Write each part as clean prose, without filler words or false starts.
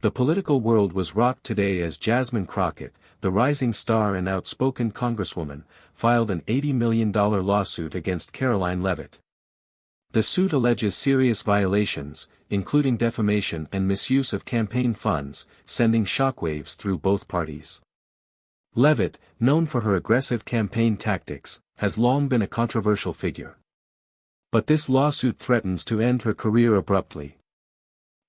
The political world was rocked today as Jasmine Crockett, the rising star and outspoken congresswoman, filed an $80 million lawsuit against Karoline Leavitt. The suit alleges serious violations, including defamation and misuse of campaign funds, sending shockwaves through both parties. Leavitt, known for her aggressive campaign tactics, has long been a controversial figure. But this lawsuit threatens to end her career abruptly.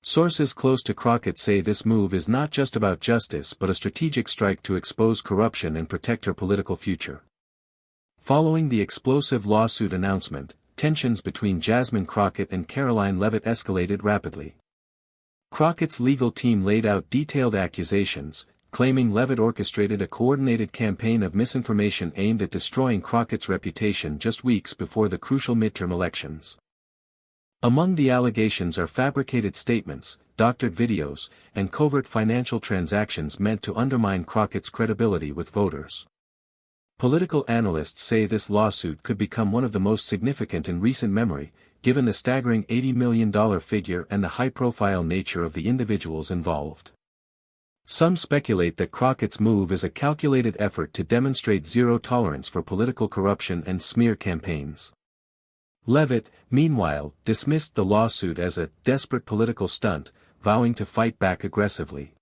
Sources close to Crockett say this move is not just about justice but a strategic strike to expose corruption and protect her political future. Following the explosive lawsuit announcement, tensions between Jasmine Crockett and Karoline Leavitt escalated rapidly. Crockett's legal team laid out detailed accusations, claiming Leavitt orchestrated a coordinated campaign of misinformation aimed at destroying Crockett's reputation just weeks before the crucial midterm elections. Among the allegations are fabricated statements, doctored videos, and covert financial transactions meant to undermine Crockett's credibility with voters. Political analysts say this lawsuit could become one of the most significant in recent memory, given the staggering $80 million figure and the high-profile nature of the individuals involved. Some speculate that Crockett's move is a calculated effort to demonstrate zero tolerance for political corruption and smear campaigns. Leavitt, meanwhile, dismissed the lawsuit as a desperate political stunt, vowing to fight back aggressively.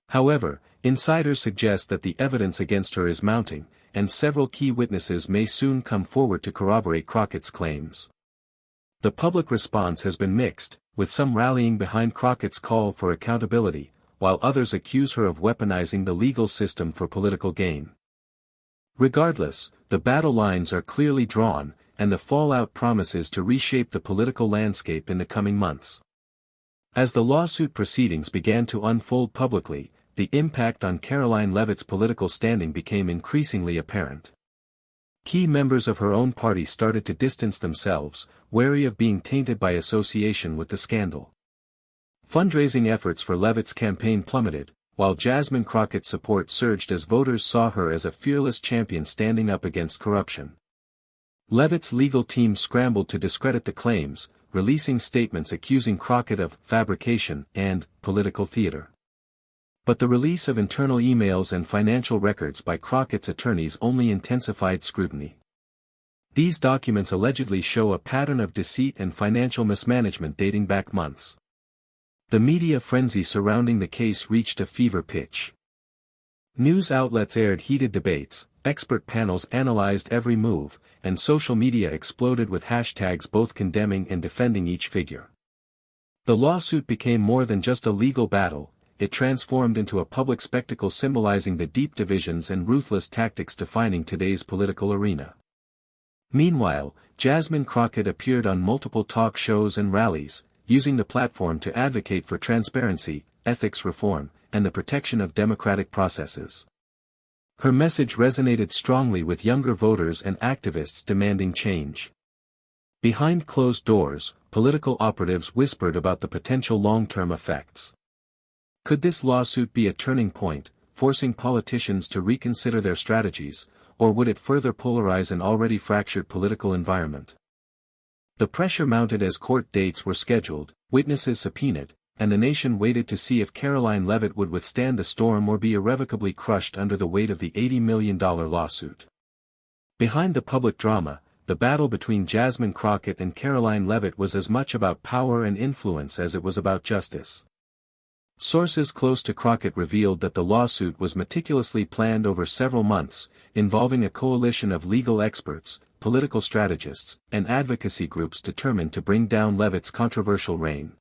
However, insiders suggest that the evidence against her is mounting, and several key witnesses may soon come forward to corroborate Crockett's claims. The public response has been mixed, with some rallying behind Crockett's call for accountability, while others accuse her of weaponizing the legal system for political gain. Regardless, the battle lines are clearly drawn, and the fallout promises to reshape the political landscape in the coming months. As the lawsuit proceedings began to unfold publicly, the impact on Karoline Leavitt's political standing became increasingly apparent. Key members of her own party started to distance themselves, wary of being tainted by association with the scandal. Fundraising efforts for Leavitt's campaign plummeted, while Jasmine Crockett's support surged as voters saw her as a fearless champion standing up against corruption. Leavitt's legal team scrambled to discredit the claims, releasing statements accusing Crockett of fabrication and political theater. But the release of internal emails and financial records by Crockett's attorneys only intensified scrutiny. These documents allegedly show a pattern of deceit and financial mismanagement dating back months. The media frenzy surrounding the case reached a fever pitch. News outlets aired heated debates, expert panels analyzed every move, and social media exploded with hashtags both condemning and defending each figure. The lawsuit became more than just a legal battle. It transformed into a public spectacle symbolizing the deep divisions and ruthless tactics defining today's political arena. Meanwhile, Jasmine Crockett appeared on multiple talk shows and rallies, using the platform to advocate for transparency, ethics reform, and the protection of democratic processes. Her message resonated strongly with younger voters and activists demanding change. Behind closed doors, political operatives whispered about the potential long-term effects. Could this lawsuit be a turning point, forcing politicians to reconsider their strategies, or would it further polarize an already fractured political environment? The pressure mounted as court dates were scheduled, witnesses subpoenaed, and the nation waited to see if Karoline Leavitt would withstand the storm or be irrevocably crushed under the weight of the $80 million lawsuit. Behind the public drama, the battle between Jasmine Crockett and Karoline Leavitt was as much about power and influence as it was about justice. Sources close to Crockett revealed that the lawsuit was meticulously planned over several months, involving a coalition of legal experts, political strategists, and advocacy groups determined to bring down Leavitt's controversial reign.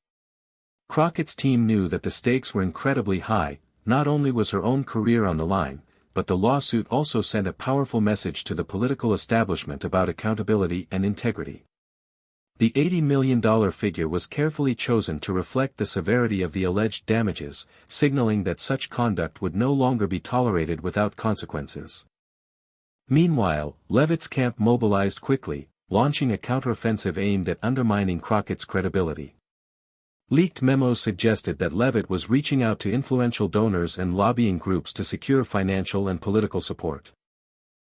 Crockett's team knew that the stakes were incredibly high. Not only was her own career on the line, but the lawsuit also sent a powerful message to the political establishment about accountability and integrity. The $80 million figure was carefully chosen to reflect the severity of the alleged damages, signaling that such conduct would no longer be tolerated without consequences. Meanwhile, Leavitt's camp mobilized quickly, launching a counteroffensive aimed at undermining Crockett's credibility. Leaked memos suggested that Leavitt was reaching out to influential donors and lobbying groups to secure financial and political support.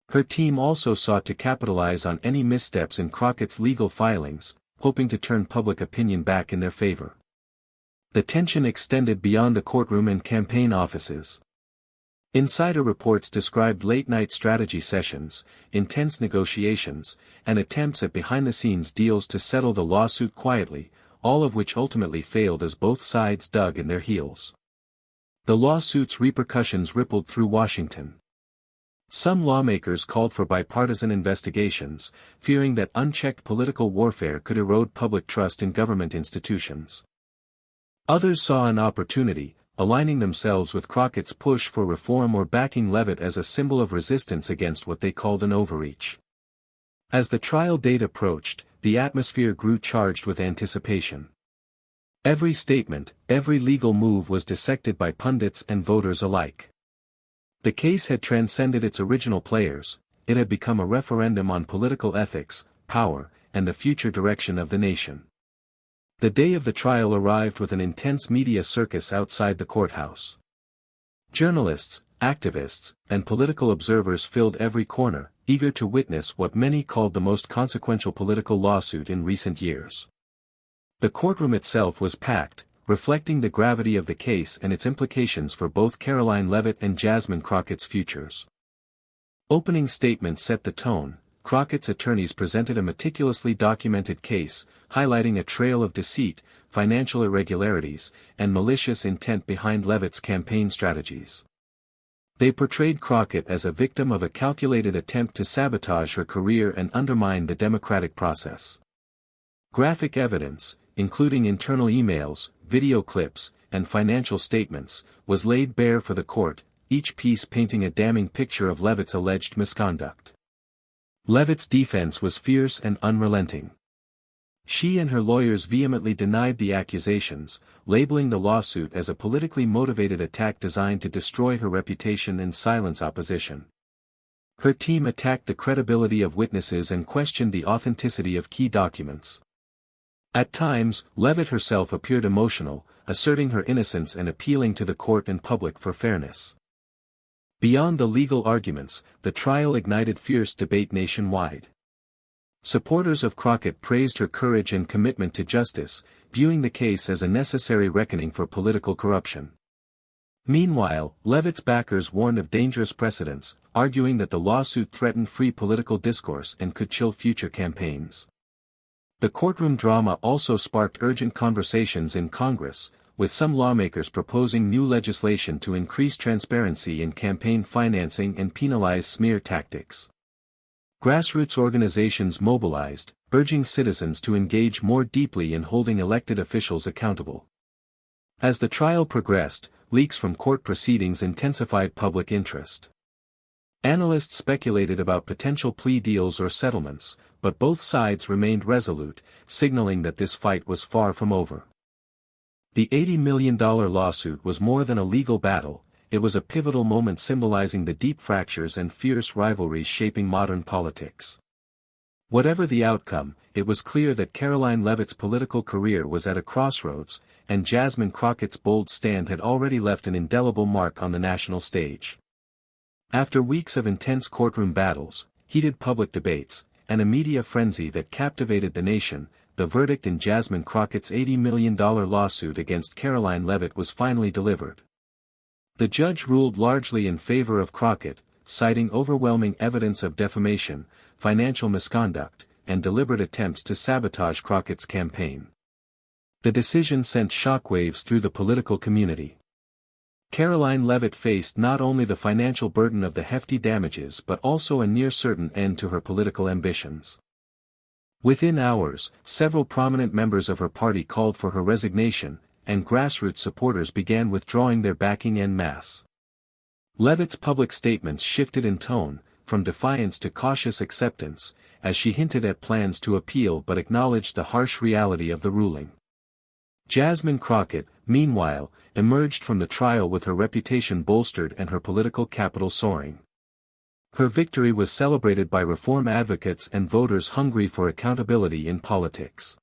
Her team also sought to capitalize on any missteps in Crockett's legal filings, hoping to turn public opinion back in their favor. The tension extended beyond the courtroom and campaign offices. Insider reports described late-night strategy sessions, intense negotiations, and attempts at behind-the-scenes deals to settle the lawsuit quietly, all of which ultimately failed as both sides dug in their heels. The lawsuit's repercussions rippled through Washington. Some lawmakers called for bipartisan investigations, fearing that unchecked political warfare could erode public trust in government institutions. Others saw an opportunity, aligning themselves with Crockett's push for reform or backing Leavitt as a symbol of resistance against what they called an overreach. As the trial date approached, the atmosphere grew charged with anticipation. Every statement, every legal move was dissected by pundits and voters alike. The case had transcended its original players, it had become a referendum on political ethics, power, and the future direction of the nation. The day of the trial arrived with an intense media circus outside the courthouse. Journalists, activists, and political observers filled every corner, eager to witness what many called the most consequential political lawsuit in recent years. The courtroom itself was packed, reflecting the gravity of the case and its implications for both Karoline Leavitt and Jasmine Crockett's futures. Opening statements set the tone. Crockett's attorneys presented a meticulously documented case, highlighting a trail of deceit, financial irregularities, and malicious intent behind Leavitt's campaign strategies. They portrayed Crockett as a victim of a calculated attempt to sabotage her career and undermine the democratic process. Graphic evidence, including internal emails, video clips, and financial statements, was laid bare for the court, each piece painting a damning picture of Leavitt's alleged misconduct. Leavitt's defense was fierce and unrelenting. She and her lawyers vehemently denied the accusations, labeling the lawsuit as a politically motivated attack designed to destroy her reputation and silence opposition. Her team attacked the credibility of witnesses and questioned the authenticity of key documents. At times, Leavitt herself appeared emotional, asserting her innocence and appealing to the court and public for fairness. Beyond the legal arguments, the trial ignited fierce debate nationwide. Supporters of Crockett praised her courage and commitment to justice, viewing the case as a necessary reckoning for political corruption. Meanwhile, Leavitt's backers warned of dangerous precedents, arguing that the lawsuit threatened free political discourse and could chill future campaigns. The courtroom drama also sparked urgent conversations in Congress, with some lawmakers proposing new legislation to increase transparency in campaign financing and penalize smear tactics. Grassroots organizations mobilized, urging citizens to engage more deeply in holding elected officials accountable. As the trial progressed, leaks from court proceedings intensified public interest. Analysts speculated about potential plea deals or settlements, but both sides remained resolute, signaling that this fight was far from over. The $80 million lawsuit was more than a legal battle, it was a pivotal moment symbolizing the deep fractures and fierce rivalries shaping modern politics. Whatever the outcome, it was clear that Karoline Leavitt's political career was at a crossroads, and Jasmine Crockett's bold stand had already left an indelible mark on the national stage. After weeks of intense courtroom battles, heated public debates, and a media frenzy that captivated the nation, the verdict in Jasmine Crockett's $80 million lawsuit against Karoline Leavitt was finally delivered. The judge ruled largely in favor of Crockett, citing overwhelming evidence of defamation, financial misconduct, and deliberate attempts to sabotage Crockett's campaign. The decision sent shockwaves through the political community. Karoline Leavitt faced not only the financial burden of the hefty damages but also a near-certain end to her political ambitions. Within hours, several prominent members of her party called for her resignation, and grassroots supporters began withdrawing their backing en masse. Leavitt's public statements shifted in tone, from defiance to cautious acceptance, as she hinted at plans to appeal but acknowledged the harsh reality of the ruling. Jasmine Crockett, meanwhile, emerged from the trial with her reputation bolstered and her political capital soaring. Her victory was celebrated by reform advocates and voters hungry for accountability in politics.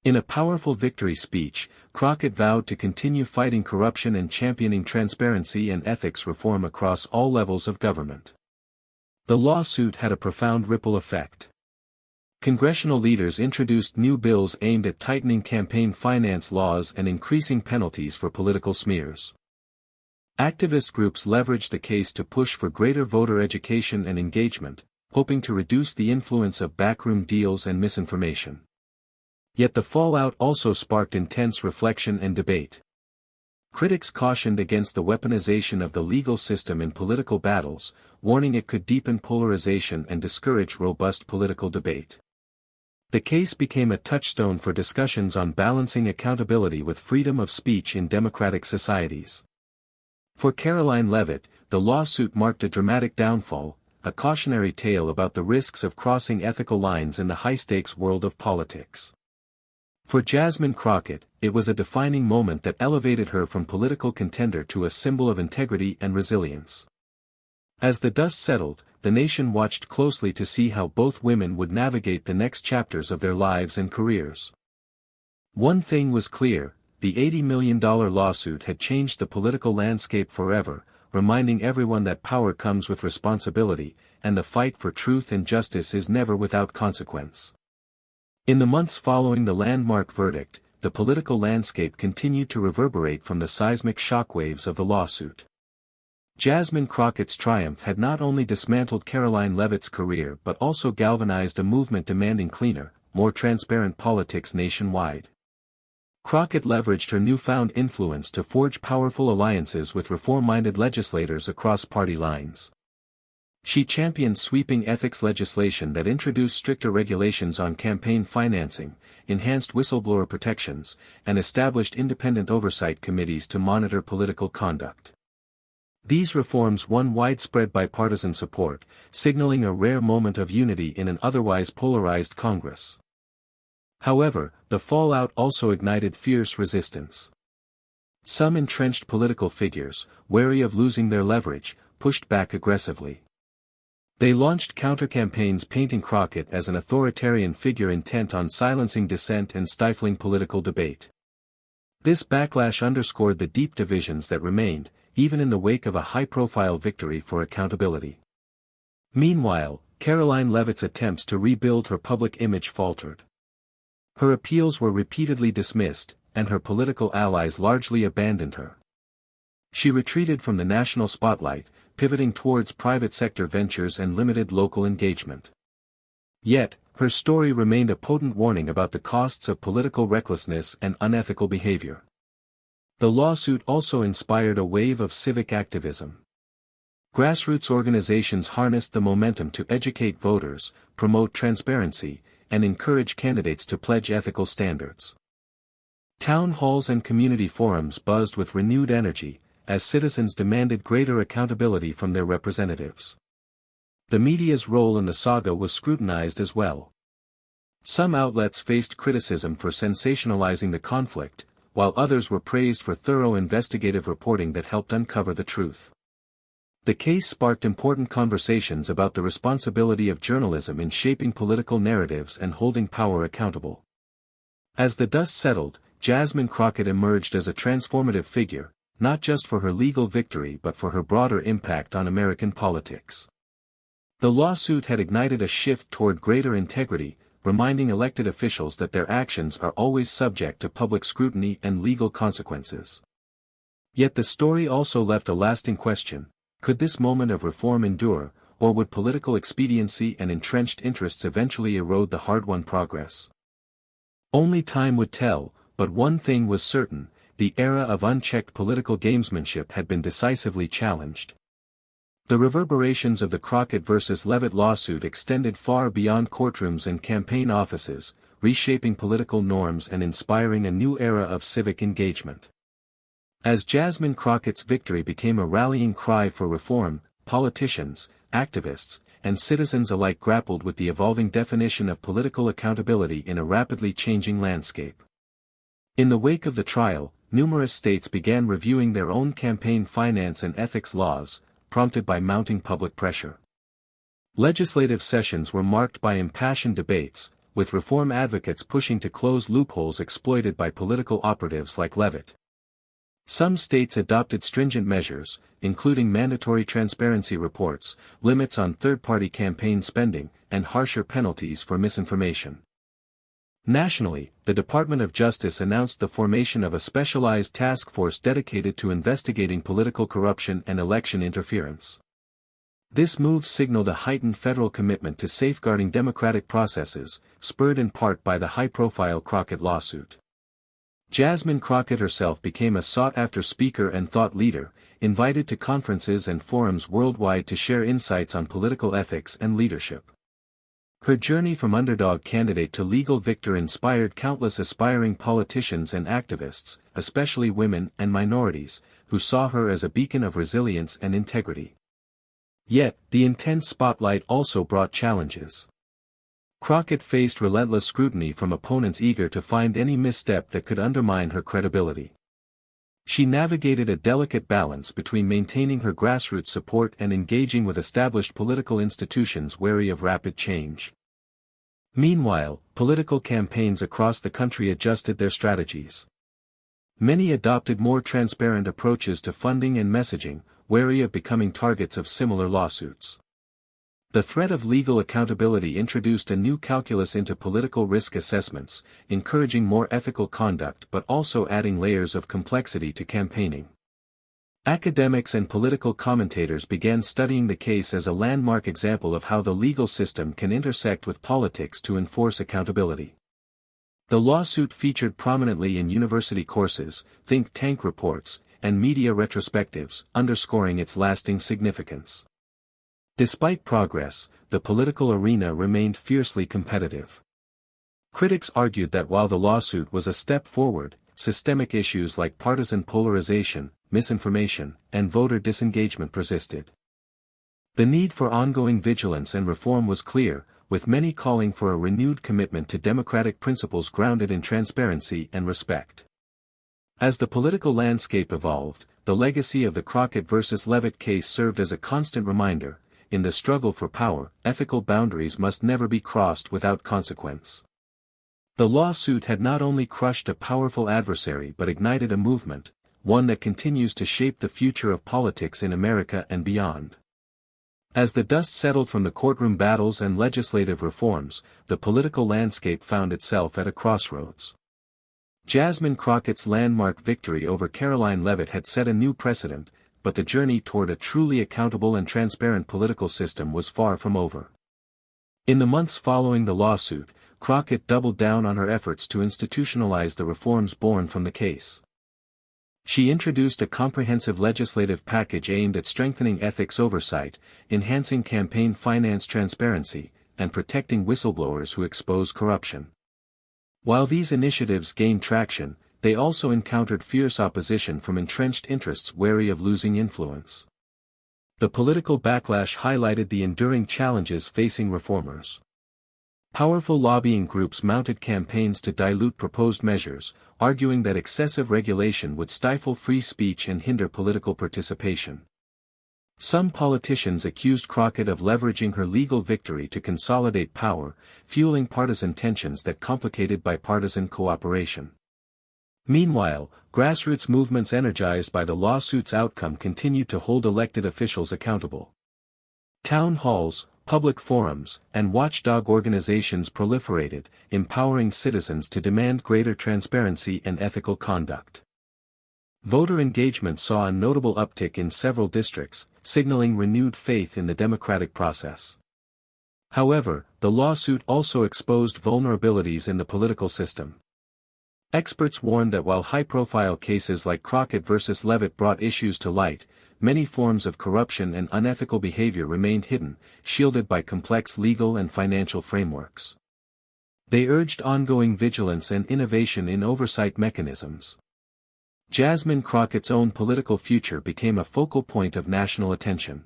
In a powerful victory speech, Crockett vowed to continue fighting corruption and championing transparency and ethics reform across all levels of government. The lawsuit had a profound ripple effect. Congressional leaders introduced new bills aimed at tightening campaign finance laws and increasing penalties for political smears. Activist groups leveraged the case to push for greater voter education and engagement, hoping to reduce the influence of backroom deals and misinformation. Yet the fallout also sparked intense reflection and debate. Critics cautioned against the weaponization of the legal system in political battles, warning it could deepen polarization and discourage robust political debate. The case became a touchstone for discussions on balancing accountability with freedom of speech in democratic societies. For Karoline Leavitt, the lawsuit marked a dramatic downfall, a cautionary tale about the risks of crossing ethical lines in the high-stakes world of politics. For Jasmine Crockett, it was a defining moment that elevated her from political contender to a symbol of integrity and resilience. As the dust settled, the nation watched closely to see how both women would navigate the next chapters of their lives and careers. One thing was clear: the $80 million lawsuit had changed the political landscape forever, reminding everyone that power comes with responsibility, and the fight for truth and justice is never without consequence. In the months following the landmark verdict, the political landscape continued to reverberate from the seismic shockwaves of the lawsuit. Jasmine Crockett's triumph had not only dismantled Karoline Leavitt's career but also galvanized a movement demanding cleaner, more transparent politics nationwide. Crockett leveraged her newfound influence to forge powerful alliances with reform-minded legislators across party lines. She championed sweeping ethics legislation that introduced stricter regulations on campaign financing, enhanced whistleblower protections, and established independent oversight committees to monitor political conduct. These reforms won widespread bipartisan support, signaling a rare moment of unity in an otherwise polarized Congress. However, the fallout also ignited fierce resistance. Some entrenched political figures, wary of losing their leverage, pushed back aggressively. They launched counter-campaigns painting Crockett as an authoritarian figure intent on silencing dissent and stifling political debate. This backlash underscored the deep divisions that remained, even in the wake of a high-profile victory for accountability. Meanwhile, Karoline Leavitt's attempts to rebuild her public image faltered. Her appeals were repeatedly dismissed, and her political allies largely abandoned her. She retreated from the national spotlight, pivoting towards private sector ventures and limited local engagement. Yet, her story remained a potent warning about the costs of political recklessness and unethical behavior. The lawsuit also inspired a wave of civic activism. Grassroots organizations harnessed the momentum to educate voters, promote transparency, and encourage candidates to pledge ethical standards. Town halls and community forums buzzed with renewed energy, as citizens demanded greater accountability from their representatives. The media's role in the saga was scrutinized as well. Some outlets faced criticism for sensationalizing the conflict, while others were praised for thorough investigative reporting that helped uncover the truth. The case sparked important conversations about the responsibility of journalism in shaping political narratives and holding power accountable. As the dust settled, Jasmine Crockett emerged as a transformative figure, not just for her legal victory but for her broader impact on American politics. The lawsuit had ignited a shift toward greater integrity, reminding elected officials that their actions are always subject to public scrutiny and legal consequences. Yet the story also left a lasting question: could this moment of reform endure, or would political expediency and entrenched interests eventually erode the hard-won progress? Only time would tell, but one thing was certain: the era of unchecked political gamesmanship had been decisively challenged. The reverberations of the Crockett versus Leavitt lawsuit extended far beyond courtrooms and campaign offices, reshaping political norms and inspiring a new era of civic engagement. As Jasmine Crockett's victory became a rallying cry for reform, politicians, activists, and citizens alike grappled with the evolving definition of political accountability in a rapidly changing landscape. In the wake of the trial, numerous states began reviewing their own campaign finance and ethics laws, prompted by mounting public pressure. Legislative sessions were marked by impassioned debates, with reform advocates pushing to close loopholes exploited by political operatives like Leavitt. Some states adopted stringent measures, including mandatory transparency reports, limits on third-party campaign spending, and harsher penalties for misinformation. Nationally, the Department of Justice announced the formation of a specialized task force dedicated to investigating political corruption and election interference. This move signaled a heightened federal commitment to safeguarding democratic processes, spurred in part by the high-profile Crockett lawsuit. Jasmine Crockett herself became a sought-after speaker and thought leader, invited to conferences and forums worldwide to share insights on political ethics and leadership. Her journey from underdog candidate to legal victor inspired countless aspiring politicians and activists, especially women and minorities, who saw her as a beacon of resilience and integrity. Yet, the intense spotlight also brought challenges. Crockett faced relentless scrutiny from opponents eager to find any misstep that could undermine her credibility. She navigated a delicate balance between maintaining her grassroots support and engaging with established political institutions wary of rapid change. Meanwhile, political campaigns across the country adjusted their strategies. Many adopted more transparent approaches to funding and messaging, wary of becoming targets of similar lawsuits. The threat of legal accountability introduced a new calculus into political risk assessments, encouraging more ethical conduct but also adding layers of complexity to campaigning. Academics and political commentators began studying the case as a landmark example of how the legal system can intersect with politics to enforce accountability. The lawsuit featured prominently in university courses, think tank reports, and media retrospectives, underscoring its lasting significance. Despite progress, the political arena remained fiercely competitive. Critics argued that while the lawsuit was a step forward, systemic issues like partisan polarization, misinformation, and voter disengagement persisted. The need for ongoing vigilance and reform was clear, with many calling for a renewed commitment to democratic principles grounded in transparency and respect. As the political landscape evolved, the legacy of the Crockett versus Leavitt case served as a constant reminder: in the struggle for power, ethical boundaries must never be crossed without consequence. The lawsuit had not only crushed a powerful adversary but ignited a movement, one that continues to shape the future of politics in America and beyond. As the dust settled from the courtroom battles and legislative reforms, the political landscape found itself at a crossroads. Jasmine Crockett's landmark victory over Karoline Leavitt had set a new precedent, but the journey toward a truly accountable and transparent political system was far from over. In the months following the lawsuit, Crockett doubled down on her efforts to institutionalize the reforms born from the case. She introduced a comprehensive legislative package aimed at strengthening ethics oversight, enhancing campaign finance transparency, and protecting whistleblowers who expose corruption. While these initiatives gained traction, they also encountered fierce opposition from entrenched interests wary of losing influence. The political backlash highlighted the enduring challenges facing reformers. Powerful lobbying groups mounted campaigns to dilute proposed measures, arguing that excessive regulation would stifle free speech and hinder political participation. Some politicians accused Crockett of leveraging her legal victory to consolidate power, fueling partisan tensions that complicated bipartisan cooperation. Meanwhile, grassroots movements energized by the lawsuit's outcome continued to hold elected officials accountable. Town halls, public forums, and watchdog organizations proliferated, empowering citizens to demand greater transparency and ethical conduct. Voter engagement saw a notable uptick in several districts, signaling renewed faith in the democratic process. However, the lawsuit also exposed vulnerabilities in the political system. Experts warned that while high-profile cases like Crockett versus Leavitt brought issues to light, many forms of corruption and unethical behavior remained hidden, shielded by complex legal and financial frameworks. They urged ongoing vigilance and innovation in oversight mechanisms. Jasmine Crockett's own political future became a focal point of national attention.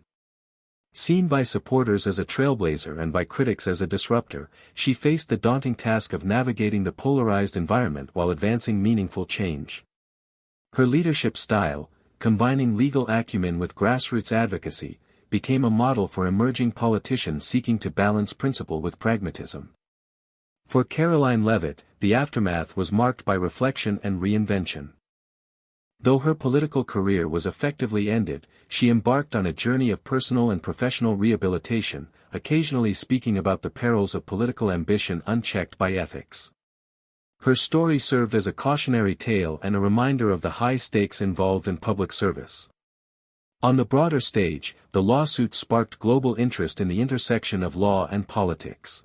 Seen by supporters as a trailblazer and by critics as a disruptor, she faced the daunting task of navigating the polarized environment while advancing meaningful change. Her leadership style, combining legal acumen with grassroots advocacy, became a model for emerging politicians seeking to balance principle with pragmatism. For Karoline Leavitt, the aftermath was marked by reflection and reinvention. Though her political career was effectively ended, she embarked on a journey of personal and professional rehabilitation, occasionally speaking about the perils of political ambition unchecked by ethics. Her story served as a cautionary tale and a reminder of the high stakes involved in public service. On the broader stage, the lawsuit sparked global interest in the intersection of law and politics.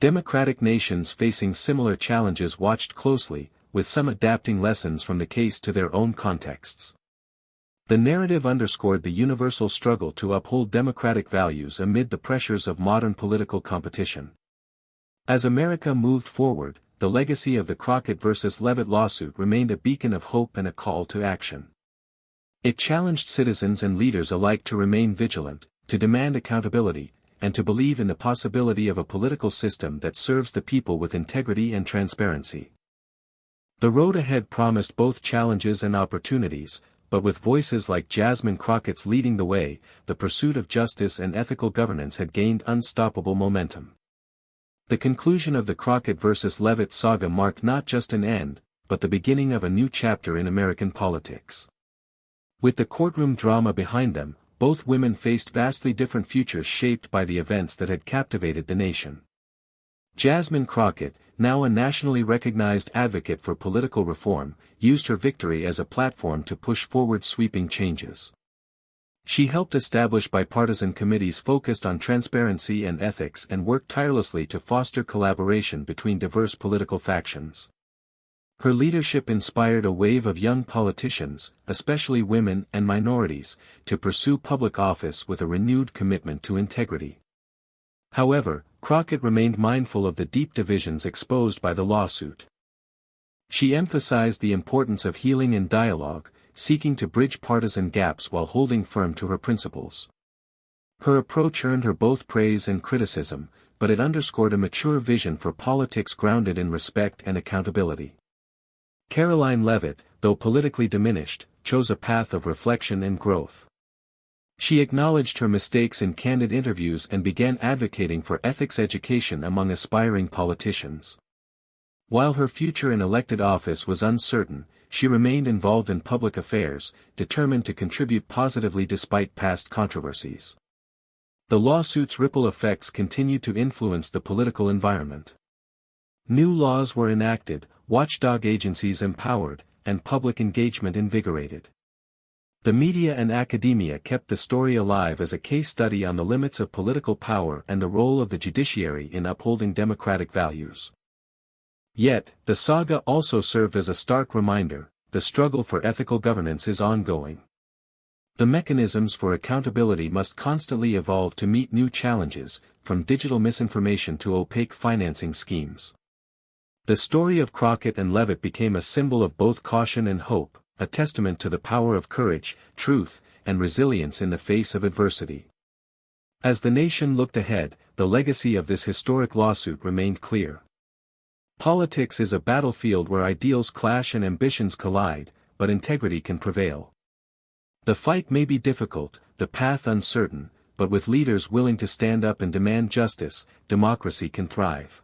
Democratic nations facing similar challenges watched closely, with some adapting lessons from the case to their own contexts. The narrative underscored the universal struggle to uphold democratic values amid the pressures of modern political competition. As America moved forward, the legacy of the Crockett versus Leavitt lawsuit remained a beacon of hope and a call to action. It challenged citizens and leaders alike to remain vigilant, to demand accountability, and to believe in the possibility of a political system that serves the people with integrity and transparency. The road ahead promised both challenges and opportunities, but with voices like Jasmine Crockett's leading the way, the pursuit of justice and ethical governance had gained unstoppable momentum. The conclusion of the Crockett versus Leavitt saga marked not just an end, but the beginning of a new chapter in American politics. With the courtroom drama behind them, both women faced vastly different futures shaped by the events that had captivated the nation. Jasmine Crockett, now a nationally recognized advocate for political reform, used her victory as a platform to push forward sweeping changes. She helped establish bipartisan committees focused on transparency and ethics and worked tirelessly to foster collaboration between diverse political factions. Her leadership inspired a wave of young politicians, especially women and minorities, to pursue public office with a renewed commitment to integrity. However, Crockett remained mindful of the deep divisions exposed by the lawsuit. She emphasized the importance of healing and dialogue, seeking to bridge partisan gaps while holding firm to her principles. Her approach earned her both praise and criticism, but it underscored a mature vision for politics grounded in respect and accountability. Karoline Leavitt, though politically diminished, chose a path of reflection and growth. She acknowledged her mistakes in candid interviews and began advocating for ethics education among aspiring politicians. While her future in elected office was uncertain, she remained involved in public affairs, determined to contribute positively despite past controversies. The lawsuit's ripple effects continued to influence the political environment. New laws were enacted, watchdog agencies empowered, and public engagement invigorated. The media and academia kept the story alive as a case study on the limits of political power and the role of the judiciary in upholding democratic values. Yet, the saga also served as a stark reminder: the struggle for ethical governance is ongoing. The mechanisms for accountability must constantly evolve to meet new challenges, from digital misinformation to opaque financing schemes. The story of Crockett and Leavitt became a symbol of both caution and hope, a testament to the power of courage, truth, and resilience in the face of adversity. As the nation looked ahead, the legacy of this historic lawsuit remained clear. Politics is a battlefield where ideals clash and ambitions collide, but integrity can prevail. The fight may be difficult, the path uncertain, but with leaders willing to stand up and demand justice, democracy can thrive.